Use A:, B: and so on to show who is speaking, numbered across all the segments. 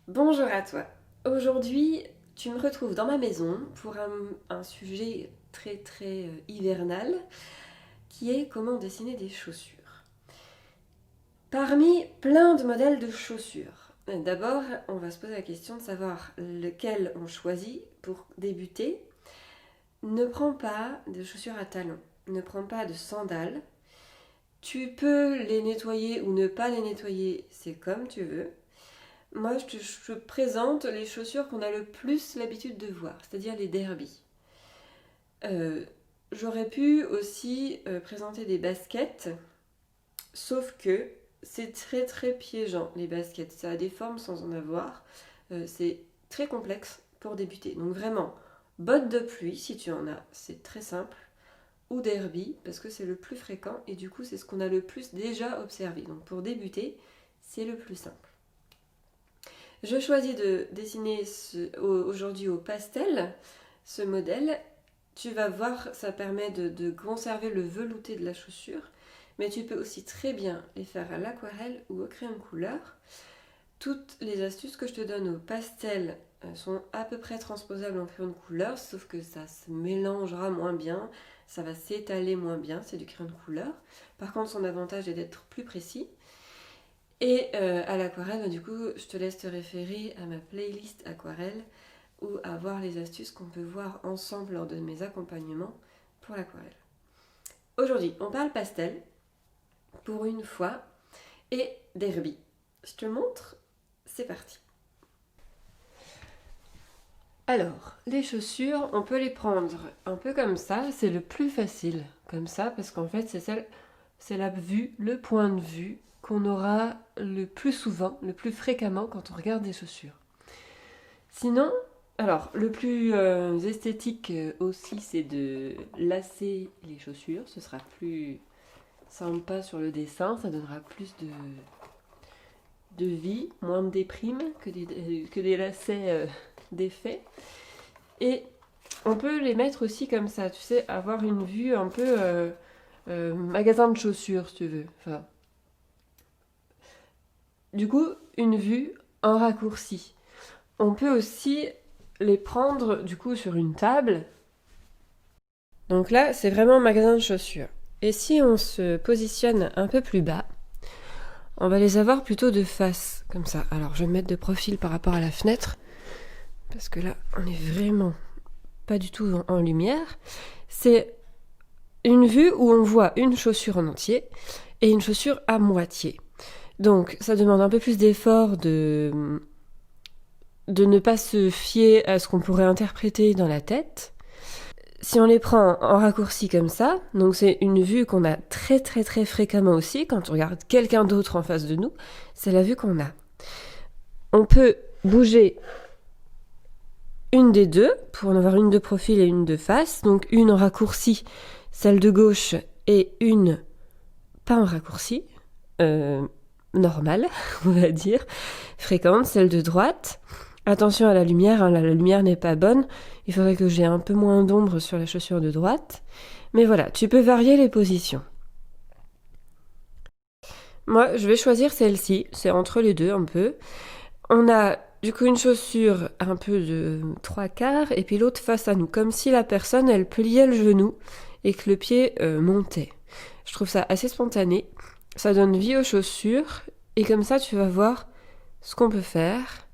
A: Bonjour à toi. Aujourd'hui, tu me retrouves dans ma maison pour un sujet très hivernal qui est comment dessiner des chaussures. Parmi plein de modèles de chaussures, d'abord on va se poser la question de savoir lequel on choisit pour débuter. Ne prends pas de chaussures à talons, ne prends pas de sandales. Tu peux les nettoyer ou ne pas les nettoyer, c'est comme tu veux. Moi, je te présente les chaussures qu'on a le plus l'habitude de voir, c'est-à-dire les derbies. Euh, J'aurais pu aussi présenter des baskets, sauf que c'est très piégeant, les baskets. Ça a des formes sans en avoir. C'est très complexe pour débuter. Donc vraiment, bottes de pluie si tu en as, c'est très simple. Ou derby, parce que c'est le plus fréquent et du coup c'est ce qu'on a le plus déjà observé. Donc pour débuter, c'est le plus simple. Je choisis de dessiner aujourd'hui au pastel ce modèle. Tu vas voir, ça permet de conserver le velouté de la chaussure, mais tu peux aussi très bien les faire à l'aquarelle ou au crayon de couleur. Toutes les astuces que je te donne au pastel sont à peu près transposables en crayon de couleur, sauf que ça se mélangera moins bien, ça va s'étaler moins bien, c'est du crayon de couleur. Par contre, son avantage est d'être plus précis. Et à l'aquarelle, du coup, je te laisse te référer à ma playlist aquarelle ou à voir les astuces qu'on peut voir ensemble lors de mes accompagnements pour l'aquarelle. Aujourd'hui, on parle pastel, pour une fois, et derby. Je te montre, c'est parti. Alors, les chaussures, on peut les prendre un peu comme ça, c'est le plus facile, comme ça, parce qu'en fait, c'est la vue, le point de vue qu'on aura le plus souvent, le plus fréquemment quand on regarde des chaussures. Sinon, alors, le plus esthétique aussi, c'est de lasser les chaussures. Ce sera plus sympa sur le dessin, ça donnera plus de vie, moins de déprime que des lacets défaits. Et on peut les mettre aussi comme ça, tu sais, avoir une vue un peu magasin de chaussures, si tu veux. Enfin, du coup, une vue en raccourci. On peut aussi les prendre du coup sur une table. Donc là, c'est vraiment un magasin de chaussures. Et si on se positionne un peu plus bas, on va les avoir plutôt de face, comme ça. Alors, je vais me mettre de profil par rapport à la fenêtre, parce que là, on est vraiment pas du tout en lumière. C'est une vue où on voit une chaussure en entier et une chaussure à moitié. Donc, ça demande un peu plus d'effort de ne pas se fier à ce qu'on pourrait interpréter dans la tête. Si on les prend en raccourci comme ça, donc c'est une vue qu'on a très fréquemment aussi quand on regarde quelqu'un d'autre en face de nous, c'est la vue qu'on a. On peut bouger une des deux pour en avoir une de profil et une de face, donc une en raccourci, celle de gauche, et une pas en raccourci, normale, on va dire, fréquente, celle de droite. Attention à la lumière, hein, la lumière n'est pas bonne. Il faudrait que j'ai un peu moins d'ombre sur la chaussure de droite. Mais voilà, tu peux varier les positions. Moi, je vais choisir celle-ci. C'est entre les deux un peu. On a du coup une chaussure un peu de trois quarts et puis l'autre face à nous. Comme si la personne, elle pliait le genou et que le pied montait. Je trouve ça assez spontané. Ça donne vie aux chaussures. Et comme ça, tu vas voir ce qu'on peut faire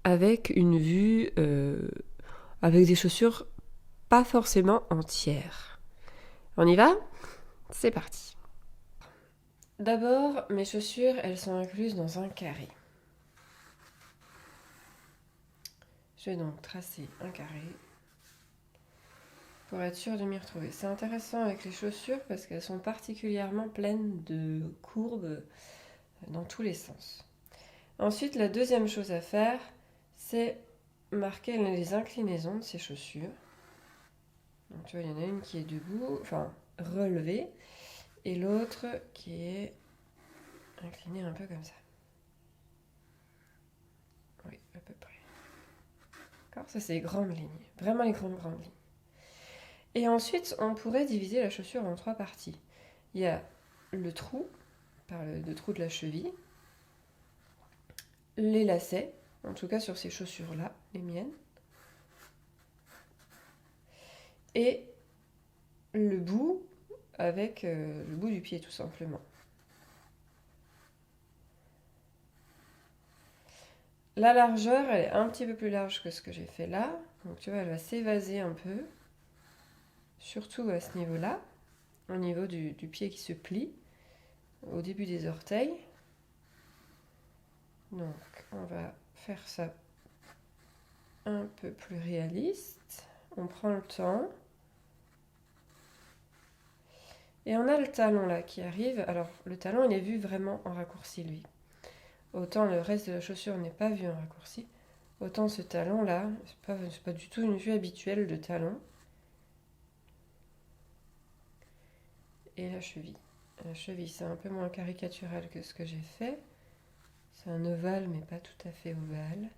A: avec une vue, avec des chaussures pas forcément entières. On y va? C'est parti. D'abord, mes chaussures, elles sont incluses dans un carré. Je vais donc tracer un carré pour être sûre de m'y retrouver. C'est intéressant avec les chaussures parce qu'elles sont particulièrement pleines de courbes dans tous les sens. Ensuite, la deuxième chose à faire, c'est marquer les inclinaisons de ces chaussures. Donc tu vois, il y en a une qui est debout, enfin relevée, et l'autre qui est inclinée un peu comme ça. Oui, à peu près. D'accord, ça c'est les grandes lignes, vraiment les grandes lignes. Et ensuite, on pourrait diviser la chaussure en trois parties. Il y a le trou, par le trou de la cheville, les lacets En tout cas sur ces chaussures-là, les miennes. Et le bout avec le bout du pied tout simplement. La largeur, elle est un petit peu plus large que ce que j'ai fait là. Donc tu vois, elle va s'évaser un peu. Surtout à ce niveau-là, au niveau du pied qui se plie, au début des orteils. Donc on va faire ça un peu plus réaliste. On prend le temps. Et on a le talon là qui arrive. Alors le talon il est vu vraiment en raccourci lui. Autant le reste de la chaussure n'est pas vu en raccourci. Autant ce talon là, c'est pas du tout une vue habituelle de talon. Et la cheville. La cheville c'est un peu moins caricatural que ce que j'ai fait. C'est un ovale mais pas tout à fait ovale.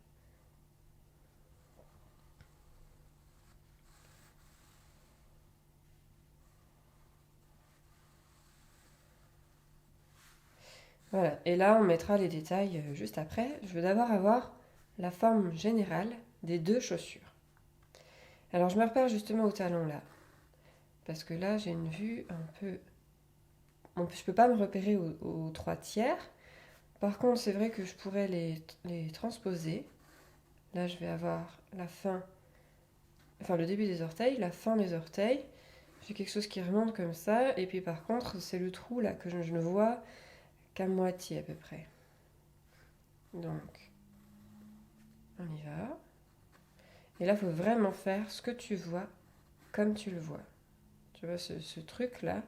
A: Voilà, et là on mettra les détails juste après. Je veux d'abord avoir la forme générale des deux chaussures. Alors je me repère justement au talon là. Parce que là j'ai une vue un peu... Bon, je ne peux pas me repérer aux 3/3. Par contre c'est vrai que je pourrais les transposer. Là je vais avoir la fin, enfin le début des orteils, la fin des orteils. J'ai quelque chose qui remonte comme ça. Et puis par contre c'est le trou là que je ne vois qu'à moitié à peu près. Donc, on y va. Et là, il faut vraiment faire ce que tu vois comme tu le vois. Tu vois, ce truc-là,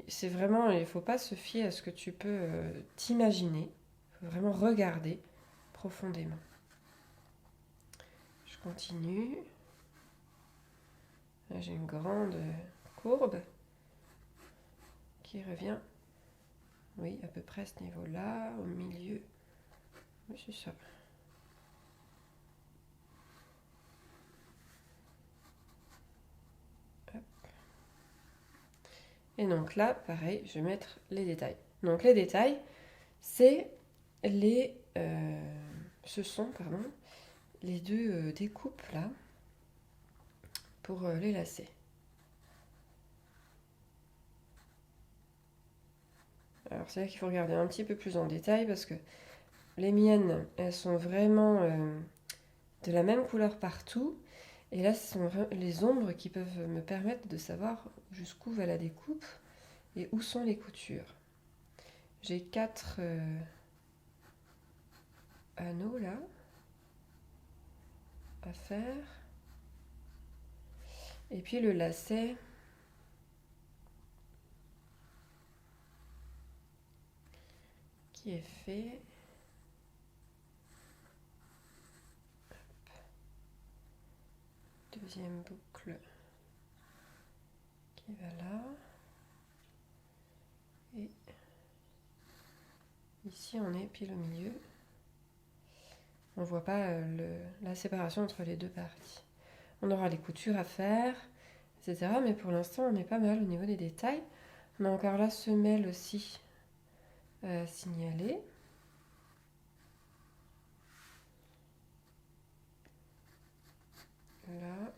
A: c'est vraiment, il ne faut pas se fier à ce que tu peux t'imaginer. Il faut vraiment regarder profondément. Je continue. Là, j'ai une grande courbe qui revient, oui, à peu près à ce niveau-là, au milieu. Oui, c'est ça. Et donc là, pareil, je vais mettre les détails. Donc les détails, c'est ce sont les deux découpes là pour les lacets. Alors c'est là qu'il faut regarder un petit peu plus en détail parce que les miennes, elles sont vraiment de la même couleur partout. Et là, ce sont les ombres qui peuvent me permettre de savoir jusqu'où va la découpe et où sont les coutures. J'ai 4 anneaux là à faire. Et puis le lacet, qui est fait. Deuxième boucle qui va là. Et ici on est pile au milieu. On ne voit pas la séparation entre les deux parties. On aura les coutures à faire, etc. Mais pour l'instant on est pas mal au niveau des détails. On a encore la semelle aussi à signaler. Là.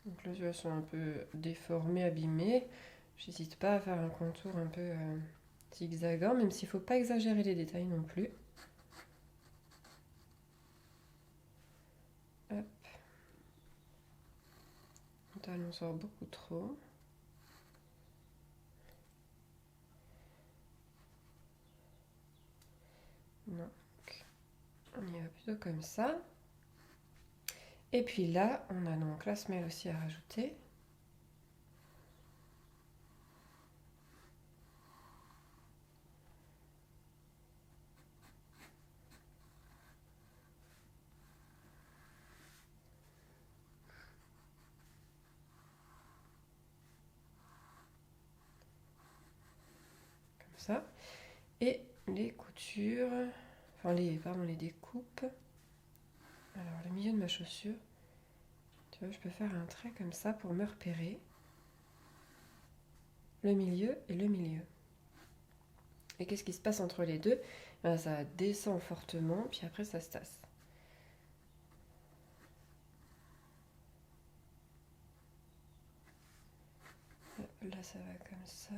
A: Donc les yeux sont un peu déformés, abîmés. J'hésite pas à faire un contour un peu zigzagant, même s'il ne faut pas exagérer les détails non plus. Hop. Le talon sort beaucoup trop. Donc, on y va plutôt comme ça. Et puis là, on a donc la semelle aussi à rajouter. Comme ça. Et les coutures, enfin les découpes. Alors le milieu de ma chaussure, tu vois, je peux faire un trait comme ça pour me repérer. Le milieu et le milieu. Et qu'est-ce qui se passe entre les deux? Ça descend fortement, puis après ça se tasse. Là, ça va comme ça.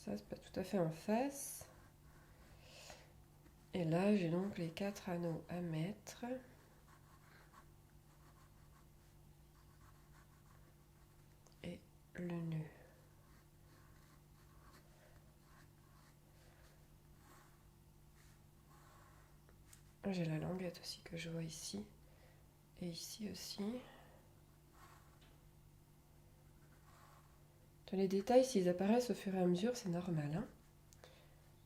A: Ça, c'est pas tout à fait en face. Et là, j'ai donc les 4 anneaux à mettre. Et le nœud. J'ai la languette aussi que je vois ici. Et ici aussi. Les détails, s'ils apparaissent au fur et à mesure, c'est normal. Hein,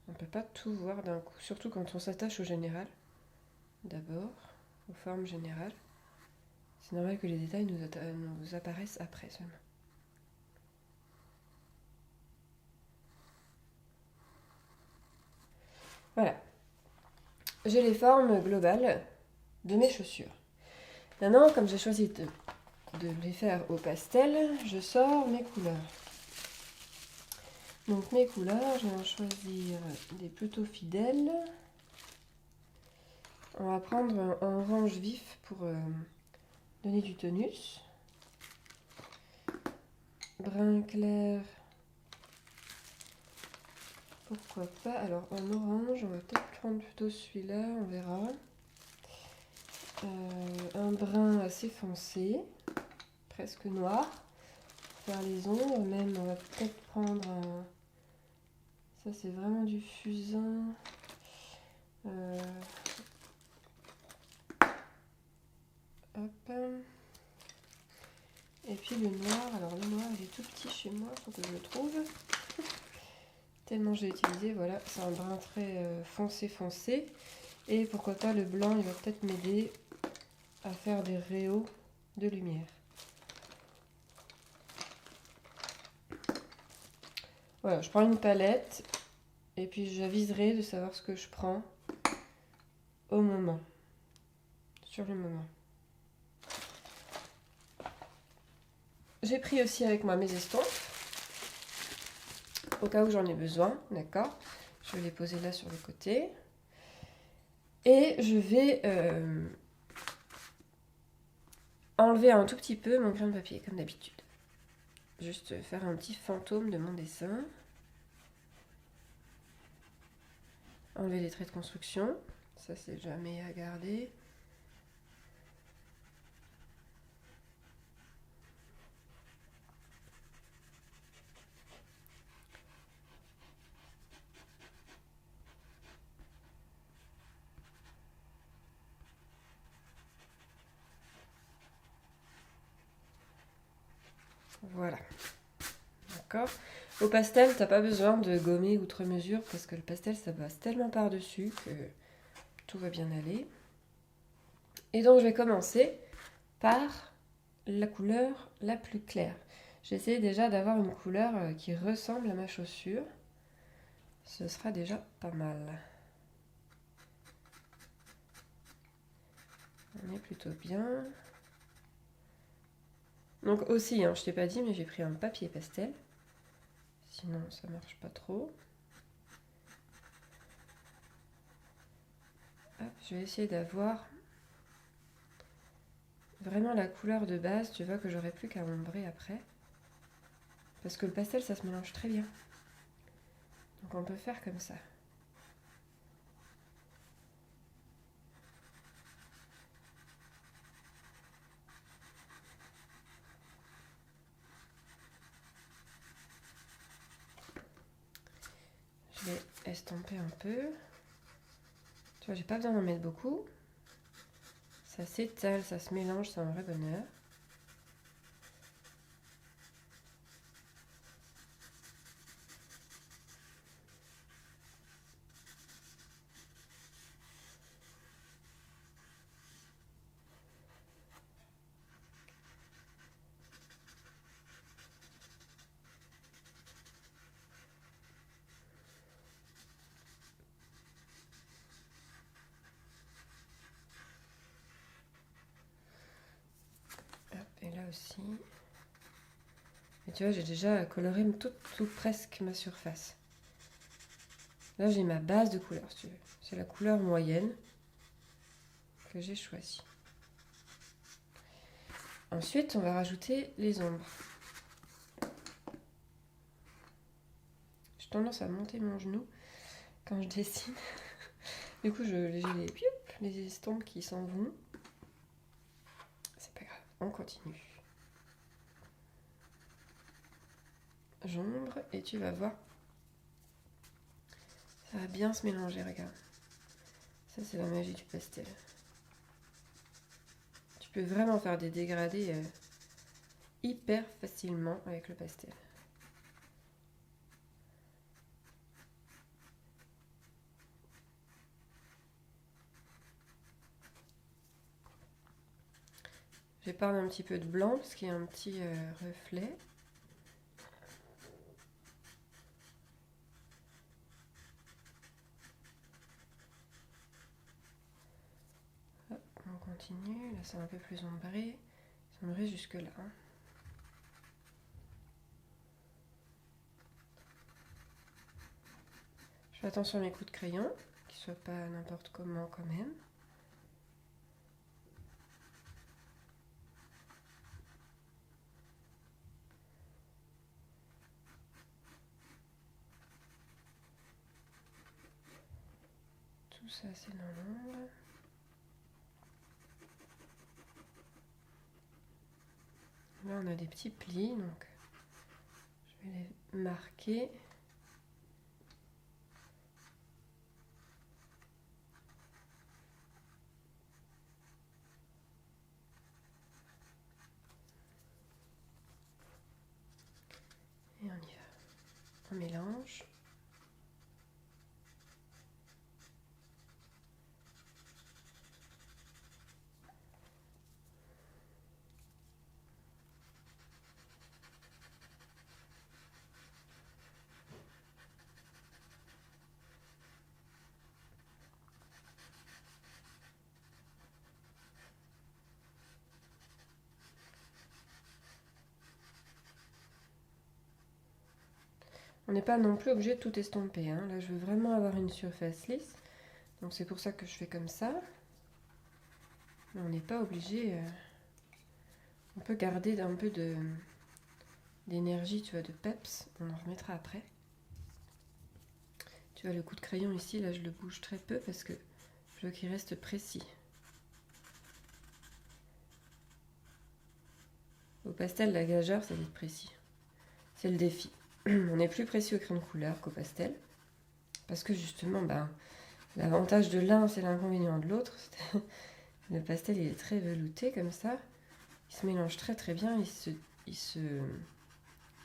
A: on ne peut pas tout voir d'un coup, surtout quand on s'attache au général. D'abord, aux formes générales. C'est normal que les détails nous apparaissent après seulement. Voilà. J'ai les formes globales de mes chaussures. Maintenant, comme j'ai choisi de les faire au pastel, je sors mes couleurs. Donc mes couleurs, je vais en choisir des plutôt fidèles. On va prendre un orange vif pour donner du tonus. Brun clair. Pourquoi pas? Alors en orange, on va peut-être prendre plutôt celui-là, on verra. Un brun assez foncé, presque noir. Pour faire les ombres, même on va peut-être prendre un... Ça c'est vraiment du fusain. Hop. Et puis le noir, alors le noir il est tout petit chez moi, il faut que je le trouve. Tellement j'ai utilisé, voilà, c'est un brun très foncé. Et pourquoi pas le blanc, il va peut-être m'aider à faire des rayons de lumière. Voilà, je prends une palette et puis j'aviserai de savoir ce que je prends au moment, sur le moment. J'ai pris aussi avec moi mes estampes, au cas où j'en ai besoin, d'accord? Je vais les poser là sur le côté. Et je vais enlever un tout petit peu mon crayon de papier, comme d'habitude. Juste faire un petit fantôme de mon dessin. Enlever les traits de construction, ça c'est jamais à garder. Voilà. D'accord. Au pastel, t'as pas besoin de gommer outre mesure parce que le pastel, ça passe tellement par-dessus que tout va bien aller. Et donc, je vais commencer par la couleur la plus claire. J'essaie déjà d'avoir une couleur qui ressemble à ma chaussure. Ce sera déjà pas mal. On est plutôt bien. Donc aussi, hein, je t'ai pas dit, mais j'ai pris un papier pastel. Sinon, ça marche pas trop. Hop, je vais essayer d'avoir vraiment la couleur de base. Tu vois que j'aurai plus qu'à ombrer après. Parce que le pastel, ça se mélange très bien. Donc on peut faire comme ça. Je vais estomper un peu. Tu vois, j'ai pas besoin d'en mettre beaucoup. Ça s'étale, ça se mélange, c'est un vrai bonheur. Hop, et là aussi. Et tu vois, j'ai déjà coloré tout presque ma surface. Là, j'ai ma base de couleur, si tu veux. C'est la couleur moyenne que j'ai choisie. Ensuite, on va rajouter les ombres. J'ai tendance à monter mon genou quand je dessine. Du coup, j'ai les estampes qui s'en vont. C'est pas grave, on continue. J'ombre et tu vas voir. Ça va bien se mélanger, regarde. Ça, c'est la magie du pastel. Tu peux vraiment faire des dégradés hyper facilement avec le pastel. J'épargne un petit peu de blanc parce qu'il y a un petit reflet. Hop, on continue. Là, c'est un peu plus ombré. Ombré jusque là. Je fais attention à mes coups de crayon, qu'ils ne soient pas n'importe comment quand même. Tout ça, c'est dans l'ombre. Là, on a des petits plis, donc je vais les marquer. Et on y va. On mélange. On n'est pas non plus obligé de tout estomper. Hein. Là, je veux vraiment avoir une surface lisse. Donc c'est pour ça que je fais comme ça. Mais on n'est pas obligé. On peut garder un peu d'énergie, tu vois, de peps. On en remettra après. Tu vois, le coup de crayon ici, là, je le bouge très peu parce que je veux qu'il reste précis. Au pastel, la gageure, c'est d'être précis. C'est le défi. On est plus précis au crayon de couleur qu'au pastel. Parce que justement, l'avantage de l'un, c'est l'inconvénient de l'autre. Le pastel, il est très velouté comme ça. Il se mélange très très bien. Il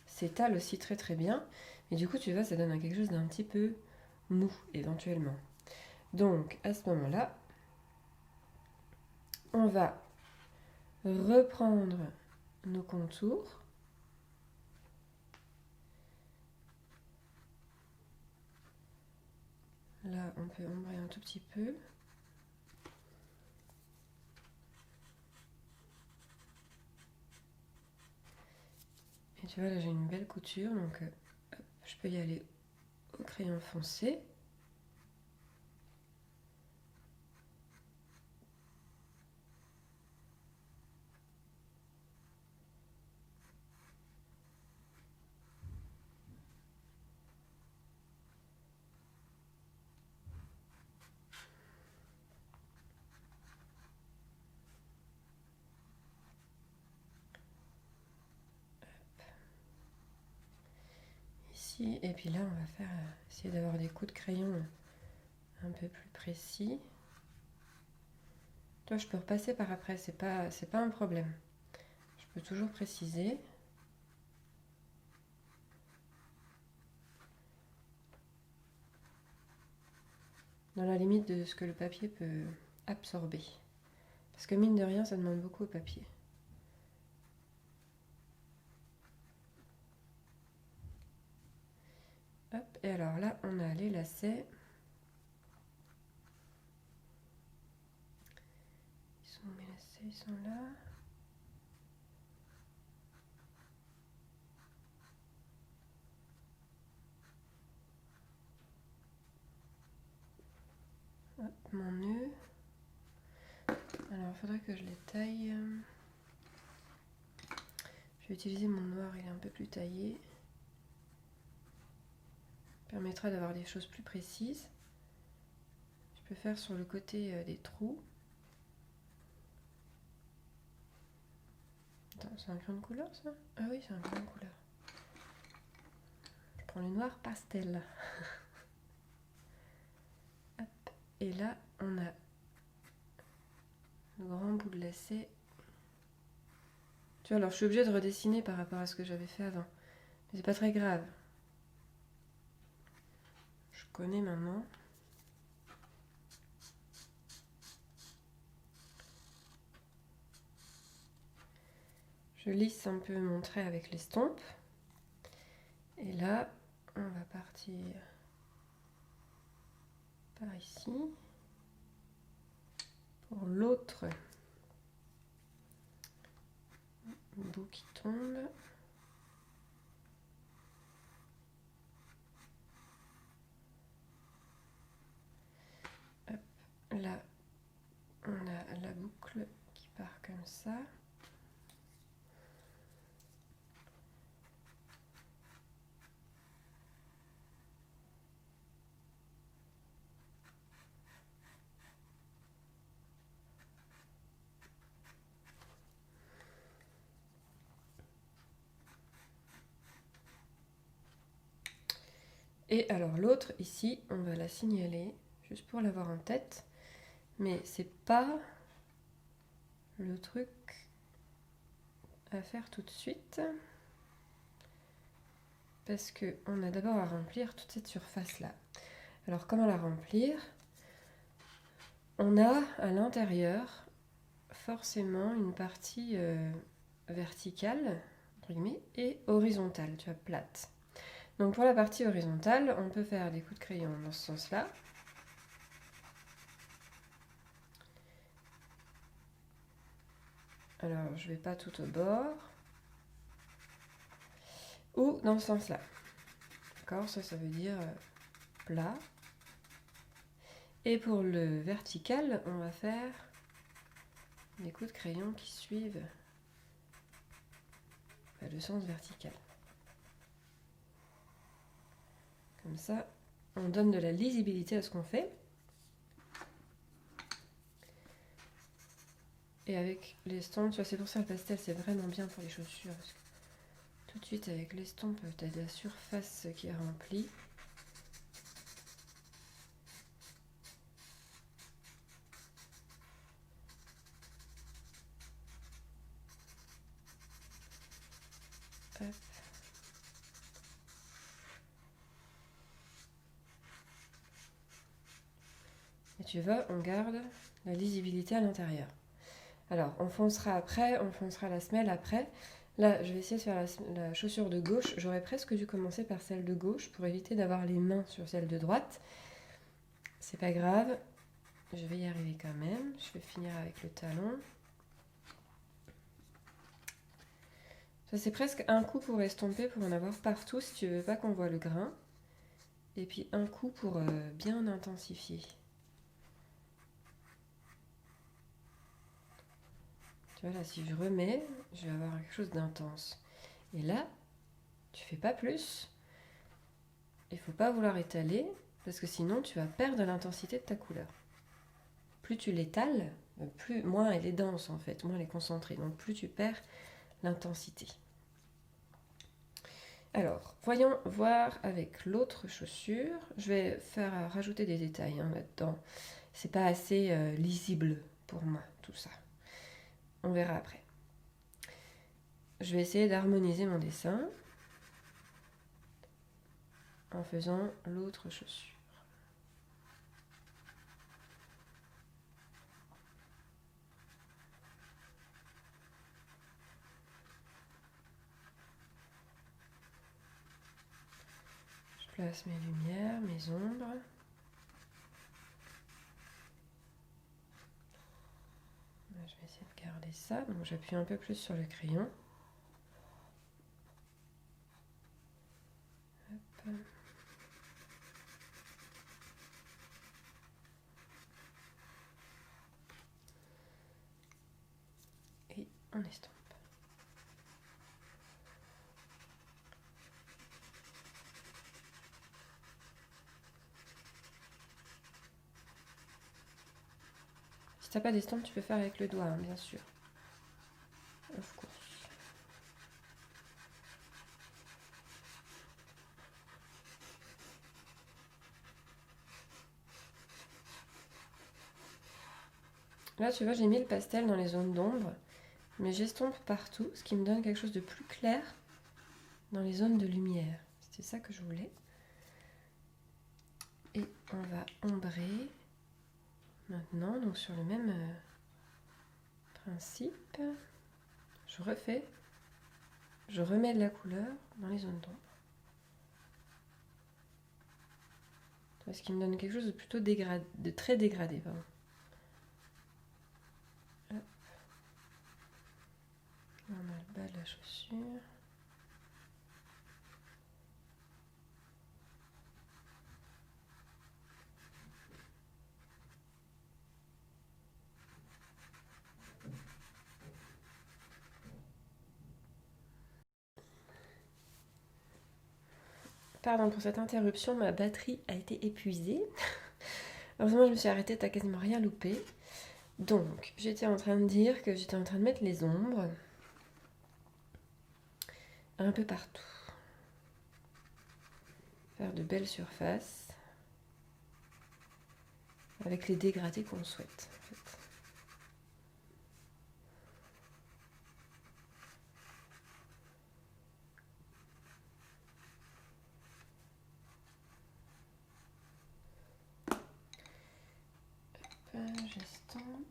A: s'étale aussi très très bien. Et du coup, tu vois, ça donne quelque chose d'un petit peu mou, éventuellement. Donc, à ce moment-là, on va reprendre nos contours. Là, on peut ombrer un tout petit peu. Et tu vois, là, j'ai une belle couture, donc je peux y aller au crayon foncé. Ici, et puis là, on va faire essayer d'avoir des coups de crayon un peu plus précis. Toi, je peux repasser par après, c'est pas un problème. Je peux toujours préciser. Dans la limite de ce que le papier peut absorber. Parce que mine de rien, ça demande beaucoup au papier. Hop, et alors là, on a les lacets. Ils sont où mes lacets? Ils sont là. Hop, mon nœud. Alors, il faudrait que je les taille. Je vais utiliser mon noir, il est un peu plus taillé. Permettra d'avoir des choses plus précises. Je peux faire sur le côté des trous. Attends, c'est un crayon de couleur ça? Ah oui, c'est un crayon de couleur. Je prends le noir pastel. Hop. Et là, on a le grand bout de lacet. Tu vois, alors je suis obligée de redessiner par rapport à ce que j'avais fait avant. Mais c'est pas très grave. Je connais maintenant. Je lisse un peu mon trait avec l'estompe. Et là, on va partir par ici. Pour l'autre bout qui tombe. Hop, là, on a la boucle qui part comme ça. Et alors l'autre ici, on va la signaler juste pour l'avoir en tête, mais c'est pas le truc à faire tout de suite parce que on a d'abord à remplir toute cette surface là. Alors comment la remplir? On a à l'intérieur forcément une partie verticale entre guillemets, et horizontale, tu vois, plate. Donc pour la partie horizontale, on peut faire des coups de crayon dans ce sens-là. Alors je vais pas tout au bord. Ou dans ce sens-là. D'accord, ça veut dire plat. Et pour le vertical, on va faire des coups de crayon qui suivent le sens vertical. Comme ça, on donne de la lisibilité à ce qu'on fait. Et avec l'estompe, tu vois, c'est pour ça le pastel, c'est vraiment bien pour les chaussures. Parce que tout de suite, avec l'estompe, tu as de la surface qui est remplie. Hop. Et tu vois, on garde la lisibilité à l'intérieur. Alors, on foncera après, on foncera la semelle après. Là, je vais essayer de faire la chaussure de gauche. J'aurais presque dû commencer par celle de gauche pour éviter d'avoir les mains sur celle de droite. C'est pas grave, je vais y arriver quand même. Je vais finir avec le talon. Ça, c'est presque un coup pour estomper, pour en avoir partout si tu veux pas qu'on voit le grain. Et puis un coup pour bien intensifier. Tu vois là, si je remets, je vais avoir quelque chose d'intense. Et là, tu fais pas plus. Il faut pas vouloir étaler, parce que sinon tu vas perdre l'intensité de ta couleur. Plus tu l'étales, moins elle est dense en fait, moins elle est concentrée. Donc plus tu perds l'intensité. Alors, voyons voir avec l'autre chaussure. Je vais faire rajouter des détails là-dedans. C'est pas assez lisible pour moi, tout ça. On verra après. Je vais essayer d'harmoniser mon dessin en faisant l'autre chaussure. Je place mes lumières, mes ombres. Je vais essayer de garder ça. Donc j'appuie un peu plus sur le crayon. Hop. estompe. Si t'as pas d'estompe, tu peux faire avec le doigt, hein, bien sûr. Of course. Là, tu vois, j'ai mis le pastel dans les zones d'ombre, mais j'estompe partout, ce qui me donne quelque chose de plus clair dans les zones de lumière. C'était ça que je voulais. Et on va ombrer maintenant, donc sur le même principe. Je remets de la couleur dans les zones d'ombre. Ce qui me donne quelque chose de plutôt dégradé, de très dégradé, pardon. Hop. On a le bas de la chaussure. Pardon pour cette interruption, ma batterie a été épuisée. Heureusement, je me suis arrêtée, t'as quasiment rien loupé. Donc, j'étais en train de dire que j'étais en train de mettre les ombres un peu partout. Faire de belles surfaces avec les dégradés qu'on souhaite. En fait. J'estompe.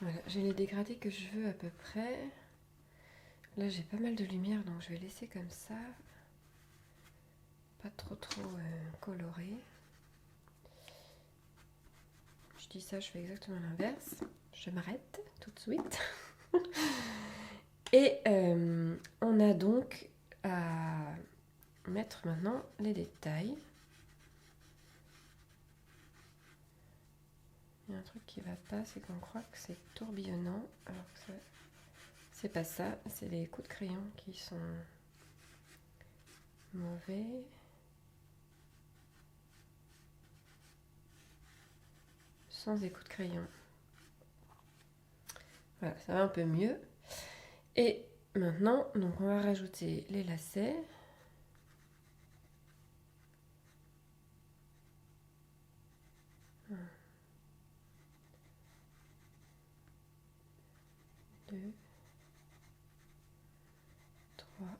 A: Voilà, j'ai les dégradés que je veux à peu près. Là, j'ai pas mal de lumière, donc je vais laisser comme ça. Pas trop coloré. Je dis ça, je fais exactement l'inverse. Je m'arrête tout de suite. Et on a donc à mettre maintenant les détails. Il y a un truc qui va pas, c'est qu'on croit que c'est tourbillonnant, alors que c'est pas ça, c'est les coups de crayon qui sont mauvais. Sans des coups de crayon. Voilà, ça va un peu mieux. Et maintenant, donc on va rajouter les lacets. Un, deux, trois.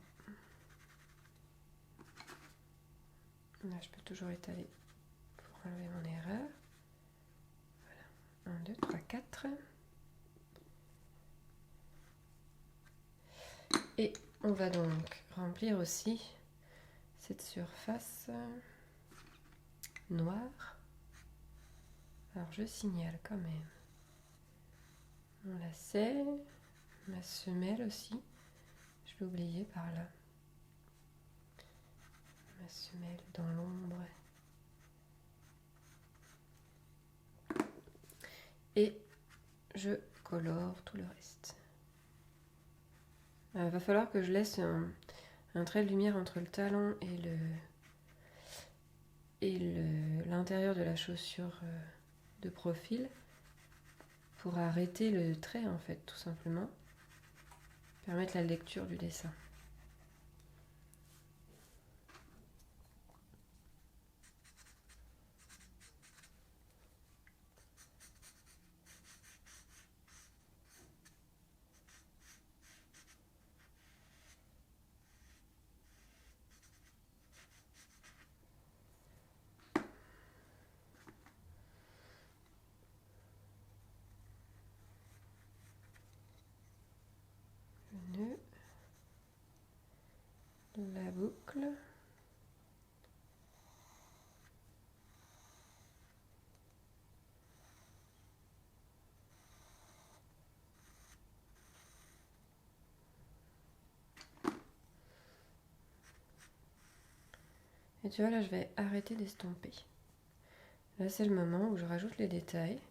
A: Là, je peux toujours étaler pour enlever mon erreur. Voilà. 1, 2, 3, 4. Et on va donc remplir aussi cette surface noire. Alors je signale quand même mon lacet, ma semelle aussi. Je l'ai oublié par là. Ma semelle dans l'ombre. Et je colore tout le reste. Il va falloir que je laisse un trait de lumière entre le talon et l'intérieur de la chaussure de profil pour arrêter le trait en fait, tout simplement. Permettre la lecture du dessin. Le nœud, la boucle. Et tu vois, là, je vais arrêter d'estomper. Là, c'est le moment où je rajoute les détails.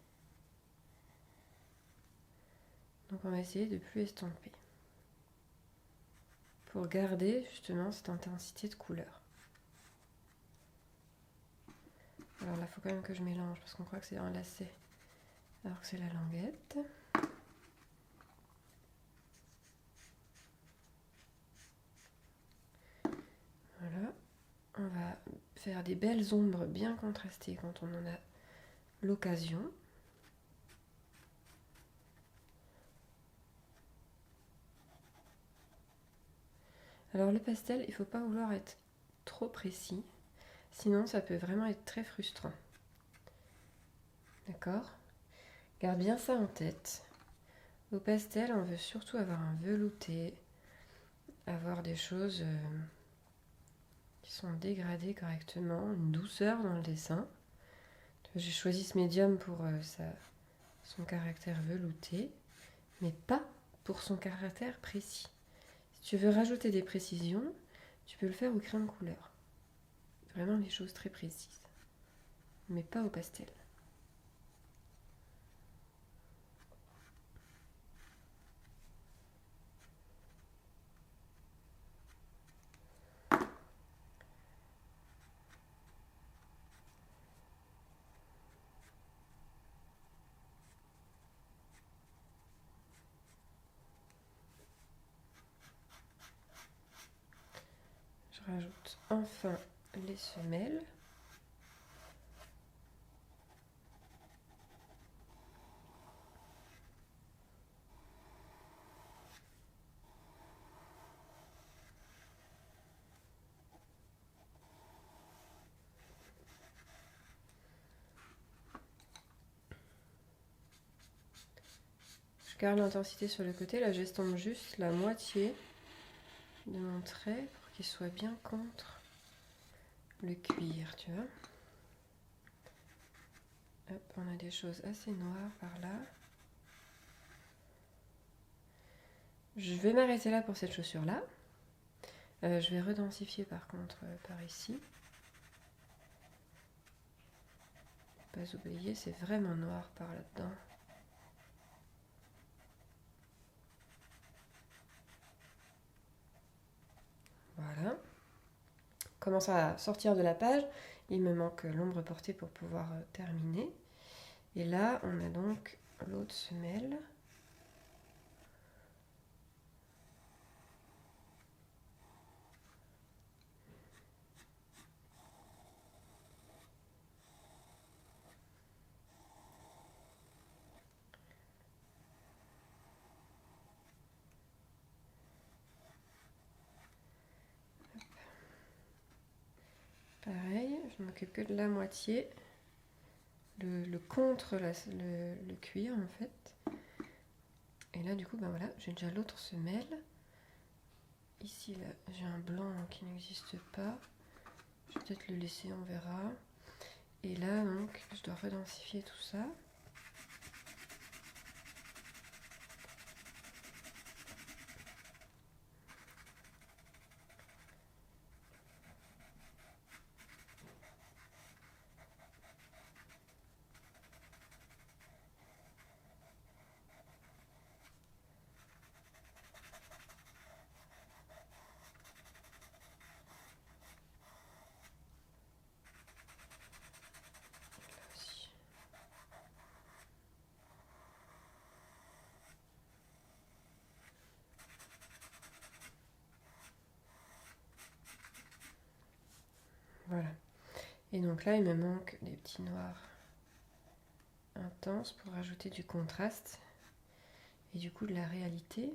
A: Donc, on va essayer de plus estomper. Pour garder, justement, cette intensité de couleur. Alors là, il faut quand même que je mélange, parce qu'on croit que c'est un lacet, alors que c'est la languette. Voilà. On va faire des belles ombres bien contrastées quand on en a l'occasion. Alors le pastel, il ne faut pas vouloir être trop précis, sinon ça peut vraiment être très frustrant. D'accord? Garde bien ça en tête. Au pastel, on veut surtout avoir un velouté, avoir des choses qui sont dégradées correctement, une douceur dans le dessin. J'ai choisi ce médium pour son caractère velouté, mais pas pour son caractère précis. Si tu veux rajouter des précisions, tu peux le faire au crayon de couleur. Vraiment des choses très précises, mais pas au pastel. Je rajoute enfin les semelles. Je garde l'intensité sur le côté, là j'estompe juste la moitié de mon trait pour qu'il soit bien contre le cuir, tu vois. Hop, on a des choses assez noires par là. Je vais m'arrêter là pour cette chaussure-là. Je vais redensifier par contre par ici. Pas oublier, c'est vraiment noir par là-dedans. Voilà. Commence à sortir de la page. Il me manque l'ombre portée pour pouvoir terminer. Et là, on a donc l'autre semelle. Pareil, je m'occupe que de la moitié. Le contre le cuir en fait. Et là du coup ben voilà, j'ai déjà l'autre semelle. Ici là j'ai un blanc qui n'existe pas. Je vais peut-être le laisser, on verra. Et là donc je dois redensifier tout ça. Voilà. Et donc là, il me manque des petits noirs intenses pour ajouter du contraste et du coup de la réalité.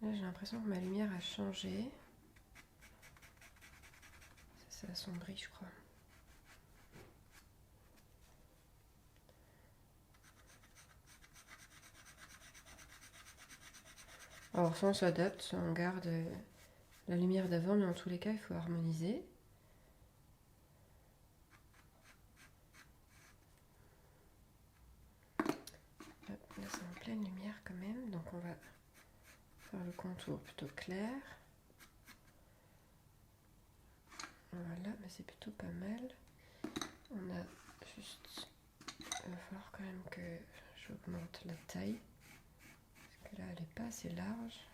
A: Là, j'ai l'impression que ma lumière a changé. Ça assombrit, je crois. Alors, soit on s'adapte, soit on garde la lumière d'avant, mais en tous les cas, il faut harmoniser. Hop, là, c'est en pleine lumière quand même, donc on va faire le contour plutôt clair. Voilà, mais c'est plutôt pas mal. On a juste... Il va falloir quand même que j'augmente la taille. Parce que là, elle n'est pas assez large.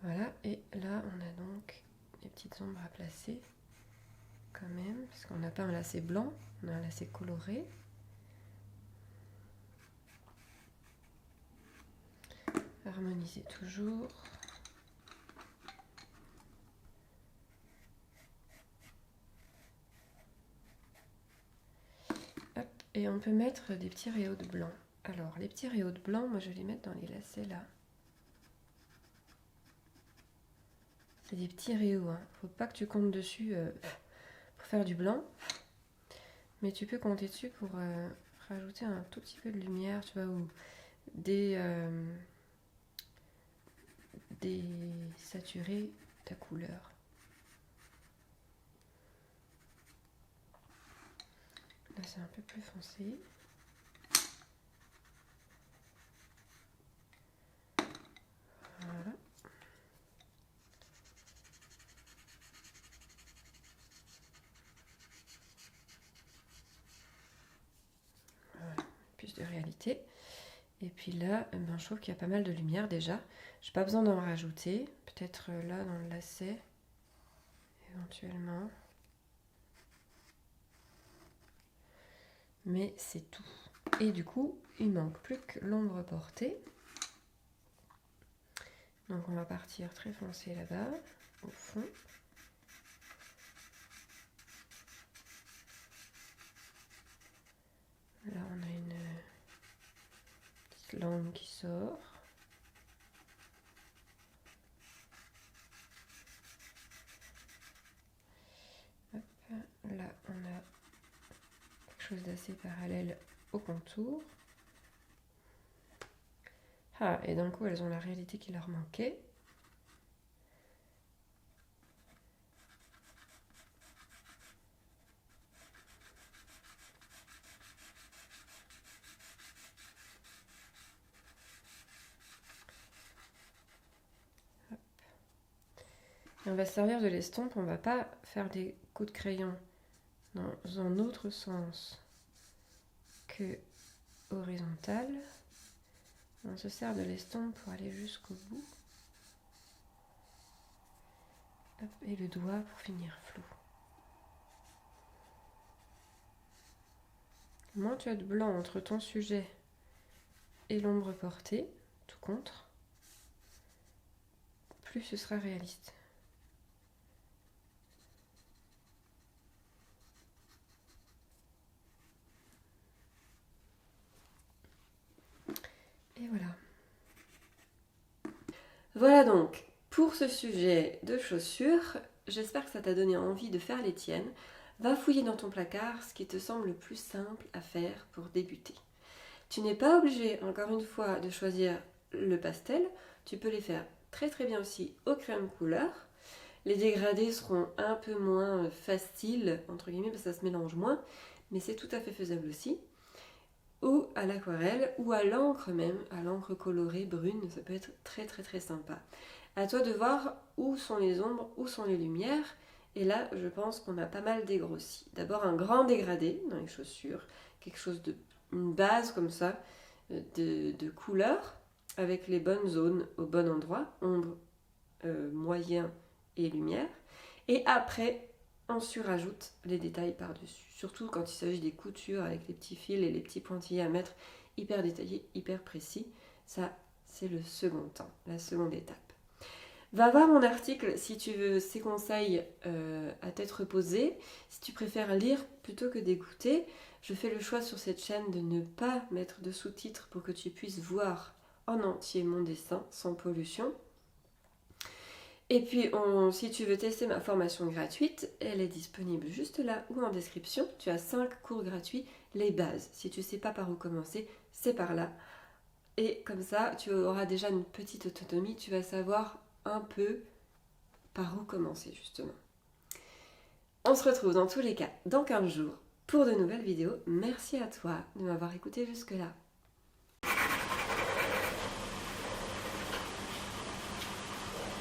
A: Voilà, et là, on a donc des petites ombres à placer. Quand même, parce qu'on n'a pas un lacet blanc, on a un lacet coloré. Harmoniser toujours. Hop, et on peut mettre des petits rayons de blanc. Alors, les petits rayons de blanc, moi je vais les mettre dans les lacets là. C'est des petits rayons, hein. Faut pas que tu comptes dessus pour faire du blanc. Mais tu peux compter dessus pour rajouter un tout petit peu de lumière, tu vois, ou désaturer ta couleur. Là, c'est un peu plus foncé. Voilà. Voilà, plus de réalité. Et puis là, ben, je trouve qu'il y a pas mal de lumière déjà. J'ai pas besoin d'en rajouter. Peut-être là dans le lacet, éventuellement. Mais c'est tout. Et du coup, il manque plus que l'ombre portée. Donc on va partir très foncé là-bas, au fond. Là, on a une petite langue qui sort. Hop, là, on a quelque chose d'assez parallèle au contour. Ah, et d'un coup, elles ont la réalité qui leur manquait. Et on va se servir de l'estompe, on ne va pas faire des coups de crayon dans un autre sens que horizontal. On se sert de l'estompe pour aller jusqu'au bout. Hop, et le doigt pour finir flou. Moins tu as de blanc entre ton sujet et l'ombre portée, tout contre, plus ce sera réaliste. Et voilà. Voilà donc pour ce sujet de chaussures. J'espère que ça t'a donné envie de faire les tiennes. Va fouiller dans ton placard ce qui te semble le plus simple à faire pour débuter. Tu n'es pas obligé, encore une fois, de choisir le pastel. Tu peux les faire très très bien aussi au crème couleur. Les dégradés seront un peu moins faciles, entre guillemets, parce que ça se mélange moins, mais c'est tout à fait faisable aussi. Ou à l'aquarelle, ou à l'encre même, à l'encre colorée brune, ça peut être très très très sympa. À toi de voir où sont les ombres, où sont les lumières, et là je pense qu'on a pas mal dégrossi. D'abord un grand dégradé dans les chaussures, quelque chose de, une base comme ça, de couleurs avec les bonnes zones au bon endroit, ombre, moyen et lumière. Et après, on surajoute les détails par-dessus. Surtout quand il s'agit des coutures avec les petits fils et les petits pointillés à mettre hyper détaillés, hyper précis. Ça, c'est le second temps, la seconde étape. Va voir mon article si tu veux ces conseils à tête reposée. Si tu préfères lire plutôt que d'écouter, je fais le choix sur cette chaîne de ne pas mettre de sous-titres pour que tu puisses voir en entier mon dessin sans pollution. Et puis, si tu veux tester ma formation gratuite, elle est disponible juste là ou en description. Tu as 5 cours gratuits, les bases. Si tu ne sais pas par où commencer, c'est par là. Et comme ça, tu auras déjà une petite autonomie, tu vas savoir un peu par où commencer justement. On se retrouve dans tous les cas dans 15 jours pour de nouvelles vidéos. Merci à toi de m'avoir écouté jusque-là.